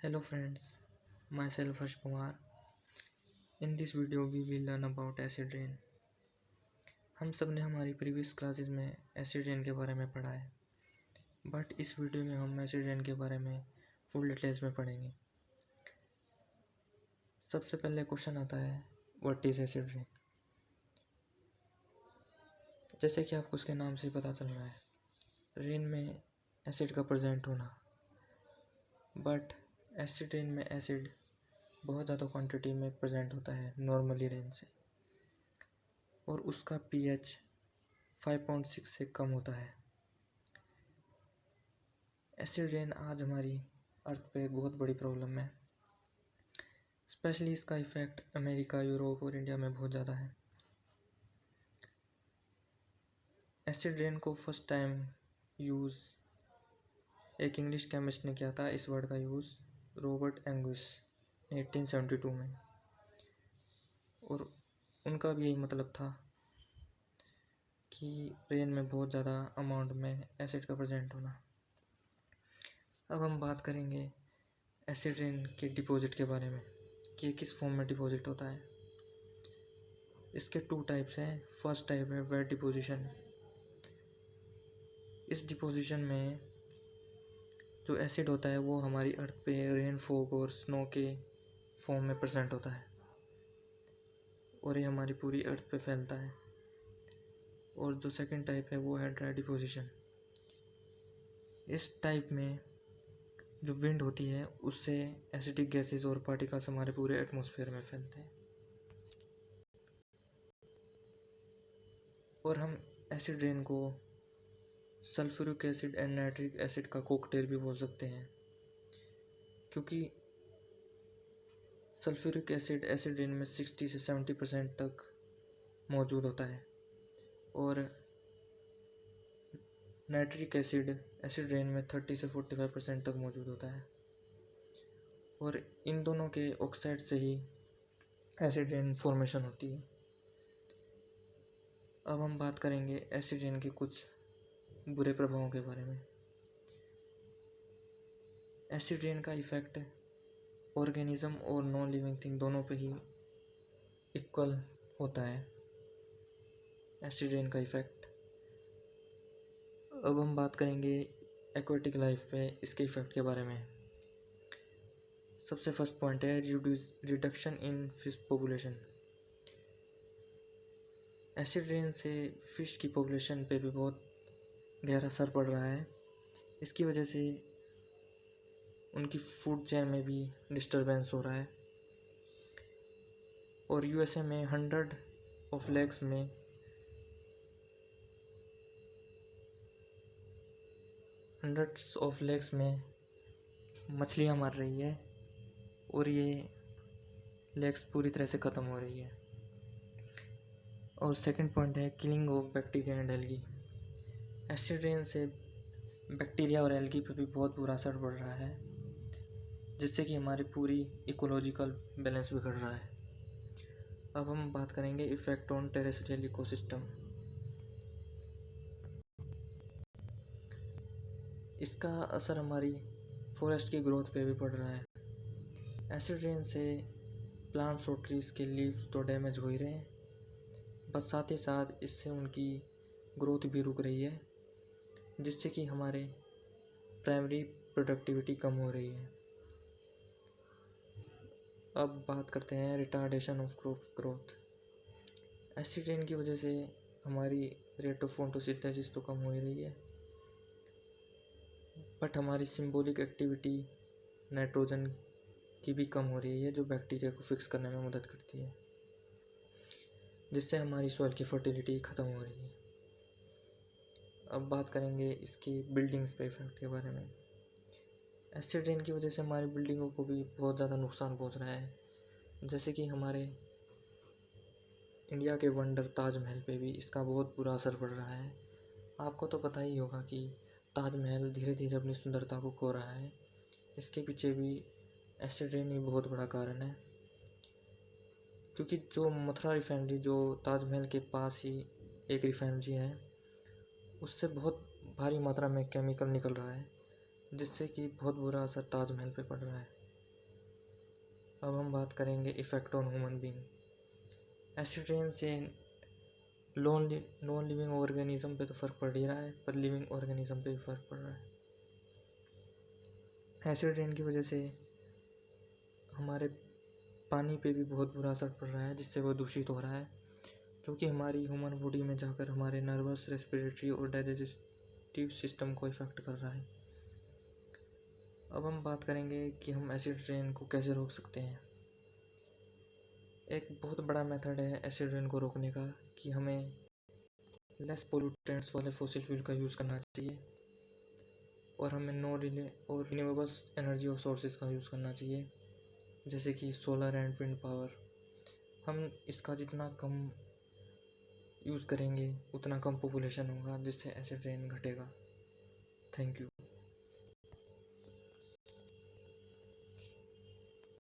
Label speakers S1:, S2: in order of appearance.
S1: Hello friends, myself Harsh Pawar. In this video we will learn about acid rain. हम सब ने हमारी previous classes में acid rain के बारे में पढ़ा है, बट इस वीडियो में हम एसिड रेन के बारे में फुल डिटेल्स में पढ़ेंगे। सबसे पहले क्वेश्चन आता है, व्हाट इज़ एसिड रेन। जैसे कि आपको उसके नाम से पता चल रहा है, रेन में एसिड का प्रेजेंट होना, बट एसिड रेन में एसिड बहुत ज़्यादा क्वांटिटी में प्रेजेंट होता है नॉर्मली रेन से, और उसका pH 5.6 से कम होता है। एसिड रेन आज हमारी अर्थ पे एक बहुत बड़ी प्रॉब्लम है। स्पेशली इसका इफ़ेक्ट अमेरिका, यूरोप और इंडिया में बहुत ज़्यादा है। एसिड रेन को फर्स्ट टाइम यूज़ एक इंग्लिश केमिस्ट ने किया था। इस वर्ड का यूज़ रॉबर्ट एंगस 1872 में, और उनका भी यही मतलब था कि रेन में बहुत ज़्यादा अमाउंट में एसिड का प्रेजेंट होना। अब हम बात करेंगे एसिड रेन के डिपॉजिट के बारे में कि ये किस फॉर्म में डिपॉजिट होता है। इसके टू टाइप्स हैं। फर्स्ट टाइप है वेट डिपोजिशन। इस डिपोजिशन में जो एसिड होता है वो हमारी अर्थ पे रेन फॉग और स्नो के फॉर्म में प्रेजेंट होता है, और ये हमारी पूरी अर्थ पे फैलता है। और जो सेकंड टाइप है वो है ड्राई डिपोजिशन। इस टाइप में जो विंड होती है उससे एसिडिक गैसेस और पार्टिकल्स हमारे पूरे एटमॉस्फेयर में फैलते हैं, और हम एसिड रेन को sulphuric acid and nitric acid का कॉकटेल भी बोल सकते हैं, क्योंकि सल्फ्यूरिक एसिड एसिड रेन में 60 से 70% तक मौजूद होता है, और नाइट्रिक एसिड एसिड रेन में 30 से 45% तक मौजूद होता है, और इन दोनों के ऑक्साइड से ही एसिड रेन फॉर्मेशन होती है। अब हम बात करेंगे एसिड रेन के कुछ बुरे प्रभावों के बारे में। एसिड रेन का इफ़ेक्ट ऑर्गेनिज्म और नॉन लिविंग थिंग दोनों पे ही इक्वल होता है, एसिड रेन का इफ़ेक्ट। अब हम बात करेंगे एक्वेटिक लाइफ पे इसके इफ़ेक्ट के बारे में। सबसे फर्स्ट पॉइंट है reduction in fish population. Acid rain से फ़िश की पॉपुलेशन पे भी बहुत गहरा असर पड़ रहा है। इसकी वजह से उनकी फूड चेन में भी डिस्टरबेंस हो रहा है, और यूएसए में हंड्रेड्स ऑफ लेक्स में मछलियाँ मर रही है, और ये लेक्स पूरी तरह से ख़त्म हो रही है। और सेकंड पॉइंट है killing of bacteria and algae. Acid rain से बैक्टीरिया और एल्गी पे भी बहुत बुरा असर पड़ रहा है, जिससे कि हमारी पूरी इकोलॉजिकल बैलेंस बिगड़ रहा है। अब हम बात करेंगे इफ़ेक्ट ऑन टेरेस्ट्रियल इकोसिस्टम। इसका असर हमारी फॉरेस्ट की ग्रोथ पे भी पड़ रहा है। एसिड रेन से प्लांट्स और ट्रीज़ के लीव्स तो डैमेज हो ही रहे हैं, बट साथ ही साथ इससे उनकी ग्रोथ भी रुक रही है, जिससे कि हमारे प्राइमरी प्रोडक्टिविटी कम हो रही है। अब बात करते हैं retardation of crop growth. Acid rain की वजह से हमारी रेट ऑफ फोटोसिंथेसिस तो कम हो ही रही है, बट हमारी सिंबॉलिक एक्टिविटी नाइट्रोजन की भी कम हो रही है, जो बैक्टीरिया को फिक्स करने में मदद करती है, जिससे हमारी सॉइल की फर्टिलिटी ख़त्म हो रही है। अब बात करेंगे इसकी बिल्डिंग्स पे इफेक्ट के बारे में। एसिड रेन की वजह से हमारी बिल्डिंगों को भी बहुत ज़्यादा नुकसान पहुंच रहा है, जैसे कि हमारे इंडिया के वंडर ताजमहल पे भी इसका बहुत बुरा असर पड़ रहा है। आपको तो पता ही होगा कि ताजमहल धीरे धीरे अपनी सुंदरता को खो रहा है। इसके पीछे भी एसिड रेन ही बहुत बड़ा कारण है, क्योंकि जो मथुरा रिफाइनरी जो ताजमहल के पास ही एक रिफाइनरी है, उससे बहुत भारी मात्रा में केमिकल निकल रहा है, जिससे कि बहुत बुरा असर ताजमहल पे पड़ रहा है। अब हम बात करेंगे effect on human being. Acid rain से नॉन लिविंग ऑर्गेनिज्म पे तो फ़र्क पड़ ही रहा है, पर लिविंग ऑर्गेनिज्म पे भी फ़र्क पड़ रहा है। एसिड रेन की वजह से हमारे पानी पे भी बहुत बुरा असर पड़ रहा है, जिससे वो दूषित हो रहा है, जो कि हमारी ह्यूमन बॉडी में जाकर हमारे नर्वस, रेस्पिरेटरी और डाइजेस्टिव सिस्टम को इफ़ेक्ट कर रहा है। अब हम बात करेंगे कि हम एसिड रेन को कैसे रोक सकते हैं। एक बहुत बड़ा मेथड है एसिड रेन को रोकने का कि हमें लेस पोल्यूटेंट्स वाले फॉसिल फ्यूल का यूज़ करना चाहिए और हमें रिन्यूएबल्स एनर्जी और सोर्सेज का यूज़ करना चाहिए, जैसे कि सोलर एंड विंड पावर। हम इसका जितना कम यूज़ करेंगे उतना कम पॉपुलेशन होगा, जिससे एसिड रेन घटेगा। Thank you.